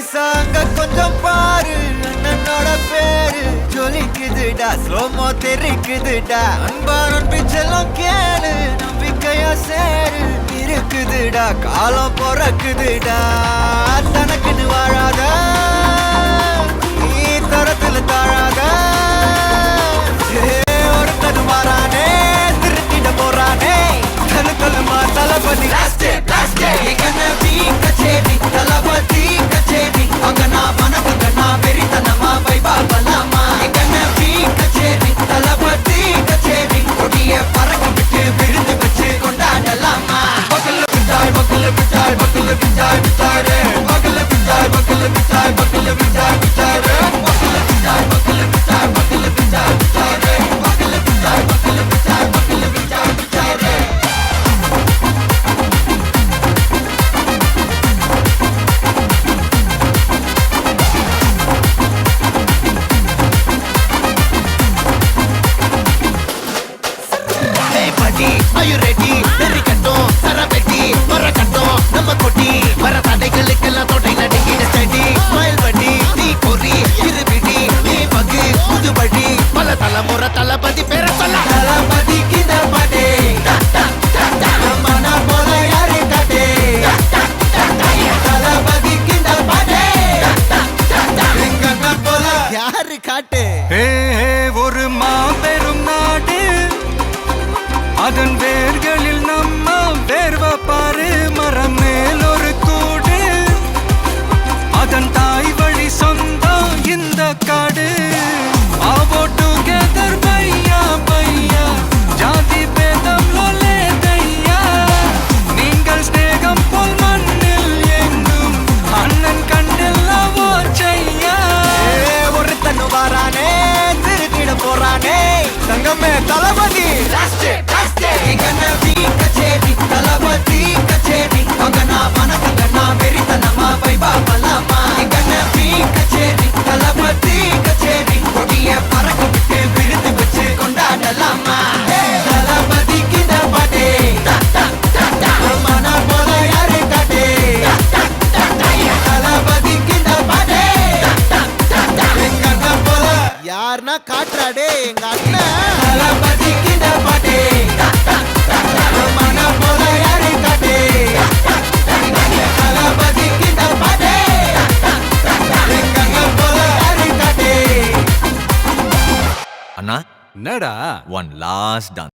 நைசாங்க கொஞ்சம் பாரு அண்ணனோட பேரு ஜொலிக்குதுடா ஸ்லோமோ தெரிக்குதுடா அன்பானன் பிச்செல்லாம் கேளு நம்பிக்கையா சேரு இருக்குதுடா காலம் பொறக்குதுடா தனக்குன்னு வாழாத நீ தரத்துல தாழாத ஒருத்தன் மாறானே திருத்திட போறானே தலுக்கலுமா தளபதி கச்சேரி தளபதி கச்சேரி அங்கனா மனவங்கனா வெறித்தனமா வைபா பலாமா எங்கன பி கச்சேரி தளபதி கச்சேரி கொடிய பறக்க விட்டு விருந்து வச்சு கொண்டாடலாமா பக்கல பிட்டாய் பக்கல பிட்டாய் பக்கல பிட்டாய் பிட்டாரே பக்கல பிட்டாய் பக்கல பிட்டாய் பக்கல பிட்டாய் பிட்டாரே பக்கல பிட்டாய் பக்கல பிட்டாய் பக்கல பிட்டாய் பிட்டாரே பக்கல பிட்டாய் பக்கல பிட்டாய் பக்கல பிட்டாய் பிட்டாரே Are you ready? Derikattom, Sarabeti, Marakattom, Namakoti, Marathadegalukella thodai nadikida steady, smile buddy, nee kori, irubidi, nee bagi, pudubadi, pala thalamura thalapati pera solla, thalapati kinda pade, mana pola yaru kate, thalapati kinda pade, engana pola yaru kate. Hey, oru maaperum naadu அதன் வேர்களில் நம்ம வேர்வ பாரு மரம் மேல் ஒரு கூடு அதன் தாய் வழி சொந்தம் இந்த காடு ஆவோ டுகெதர் பையா பையா ஜாதி பேதம் லோலே தையா நீங்கள் ஸ்நேகம் போல் மண்ணில் எங்கும் அண்ணன் கண்டெல்லவோ செய்யா ஒருத்தன் வாரானே திருத்திட போறானே தங்கமே தளபதி எங்கன பி கச்சேரி தளபதி கச்சேரி அங்கனா மனவங்கனா வெறித்தனமா வைபா பலாமா எங்கன பி கச்சேரி தளபதி கச்சேரி கொடிய பறக்க விட்டு விருந்து வச்சு கொண்டாடலாமா தளபதி கிட்ட பாட்டே மன போல யாரு காட்டே தளபதி கிட்ட பாட்டே எங்கன போல யாருன்னா காட்டுறாடே எங்க அண்ணன் தளபதி கிட்ட பாட்டே அண்ணா என்னடா one last dance